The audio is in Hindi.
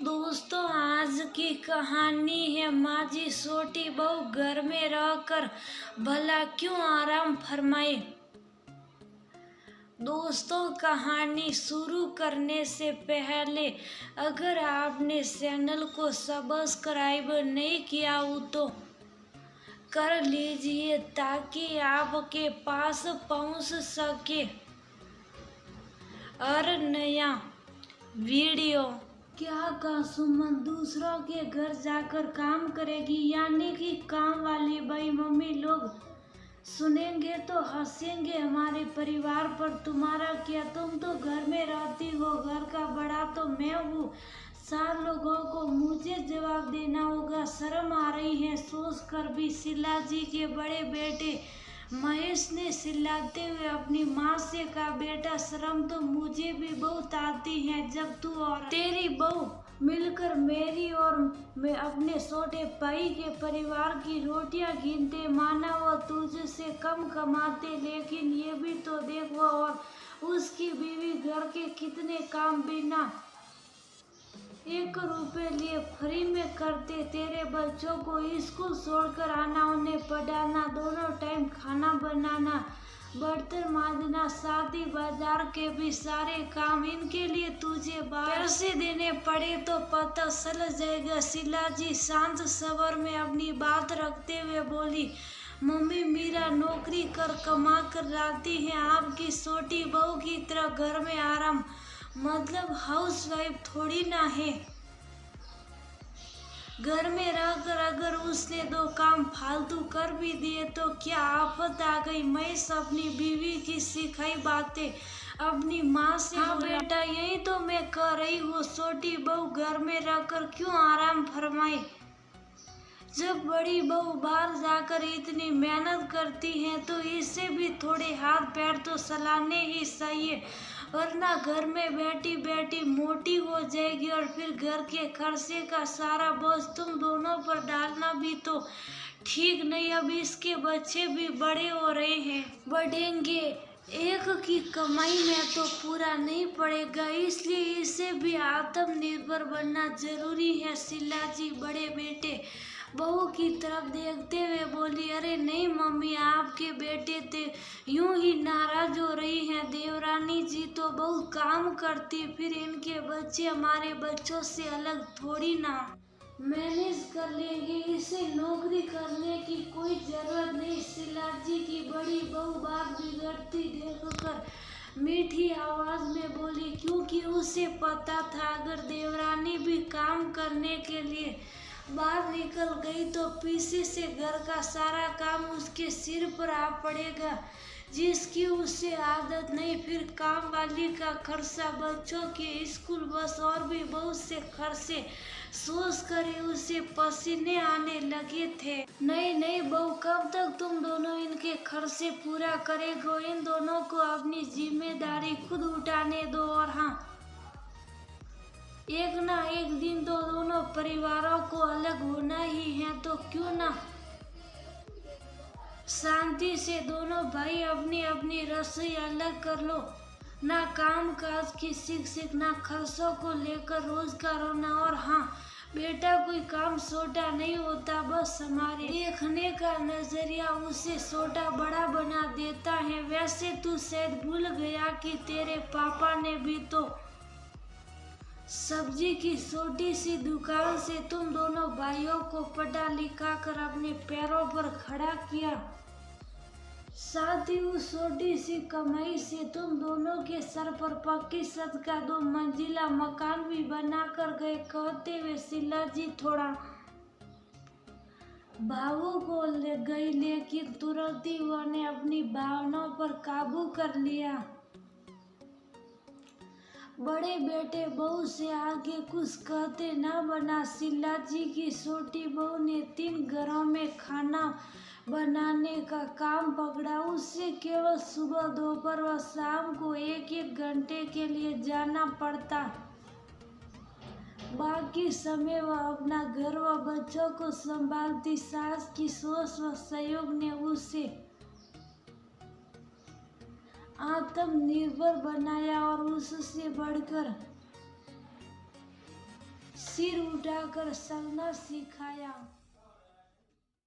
दोस्तों, आज की कहानी है माझी छोटी बहू घर में रहकर भला क्यों आराम फरमाए। दोस्तों, कहानी शुरू करने से पहले अगर आपने चैनल को सब्सक्राइब नहीं किया हो तो कर लीजिए ताकि आपके पास पहुंच सके और नया वीडियो। क्या का सुमन दूसरों के घर जाकर काम करेगी, यानी कि काम वाली भाई मम्मी लोग सुनेंगे तो हंसेंगे हमारे परिवार पर। तुम्हारा क्या, तुम तो घर में रहती हो, घर का बड़ा तो मैं हूँ। 4 लोगों को मुझे जवाब देना होगा। शर्म आ रही है सोच कर भी। शीला जी के बड़े बेटे महेश ने चिल्लाते हुए अपनी माँ से कहा, बेटा शर्म तो मुझे भी बहुत आती है जब तू और तेरी बहू मिलकर मेरी और मैं अपने छोटे भाई के परिवार की रोटियां गिनते। माना वो तुझसे कम कमाते, लेकिन ये भी तो देख वो और उसकी बीवी घर के कितने काम बिना 1 रुपए लिए फ्री में करते। तेरे बच्चों को स्कूल छोड़कर आना, उन्हें पढ़ाना, दोनों टाइम खाना बनाना, बर्तन मांजना, शादी बाजार के भी सारे काम, इनके लिए तुझे पैसे देने पड़े तो पता चल जाएगा। शीला जी शांत स्वर में अपनी बात रखते हुए बोली, मम्मी मीरा नौकरी कर कमा कर लाती है, आपकी छोटी बहू की तरह घर में आराम मतलब हाउसवाइफ थोड़ी ना है। घर में रहकर अगर उसने 2 काम फालतू कर भी दिए तो क्या आफत आ गई। मैं अपनी बीवी की सिखाई बातें अपनी माँ से हाँ बेटा, यही तो मैं कह रही हूँ, छोटी बहू घर में रहकर क्यों आराम फरमाए। जब बड़ी बहू बाहर जाकर इतनी मेहनत करती है तो इससे भी थोड़े हाथ पैर तो चलाने ही चाहिए, वरना घर में बैठी बैठी मोटी हो जाएगी और फिर घर के खर्चे का सारा बोझ तुम दोनों पर डालना भी तो ठीक नहीं। अब इसके बच्चे भी बड़े हो रहे हैं, बढ़ेंगे, एक की कमाई में तो पूरा नहीं पड़ेगा, इसलिए इसे भी आत्मनिर्भर बनना जरूरी है। शीला जी बड़े बेटे बहू की तरफ देखते हुए बोली, अरे नहीं मम्मी, आपके बेटे ते यूं ही नाराज हो रही हैं। देवरानी जी तो बहुत काम करती, फिर इनके बच्चे हमारे बच्चों से अलग थोड़ी ना मैनेज कर लेंगे, इसे नौकरी करने की कोई जरूरत नहीं। शीला जी की बड़ी बहू बात बिगड़ती देखकर मीठी आवाज में बोली, क्योंकि उसे पता था अगर देवरानी भी काम करने के लिए बाहर निकल गई तो पीछे से घर का सारा काम उसके सिर पर आ पड़ेगा, जिसकी उसे आदत नहीं। फिर काम वाली का खर्चा, बच्चों के स्कूल, बस और भी बहुत से खर्चे सोच कर उसे पसीने आने लगे थे। नहीं नहीं बहू, कब तक तुम दोनों इनके खर्चे पूरा करेगो। इन दोनों को अपनी जिम्मेदारी खुद उठाने दो, और हाँ, एक ना एक दिन तो दोनों परिवारों को अलग होना ही है, तो क्यों ना शांति से दोनों भाई अपनी अपनी रसोई अलग कर लो। ना काम काज की शिक्षक, ना खर्चों को लेकर रोजगार होना। और हाँ बेटा, कोई काम छोटा नहीं होता, बस हमारे देखने का नजरिया उसे छोटा बड़ा बना देता है। वैसे तू शायद भूल गया कि तेरे पापा ने भी तो सब्जी की छोटी सी दुकान से तुम दोनों भाइयों को पढ़ा लिखा कर अपने पैरों पर खड़ा किया। साथ ही उस छोटी सी कमाई से तुम दोनों के सर पर पक्की छत का 2 मंजिला मकान भी बना कर गए। कहते हुए शीला जी थोड़ा भावुक हो गई, लेकिन तुरंत ही उन्होंने अपनी भावनाओं पर काबू कर लिया। बड़े बेटे बहू से आगे कुछ कहते न बना। शीला जी की छोटी बहू ने 3 घरों में खाना बनाने का काम पकड़ा। उससे केवल सुबह, दोपहर व शाम को 1-1 घंटे के लिए जाना पड़ता। बाकी समय वह अपना घर व बच्चों को संभालती। सास की सोच व सहयोग ने उसे आत्मनिर्भर बनाया और उससे बढ़कर सिर उठाकर चलना सिखाया।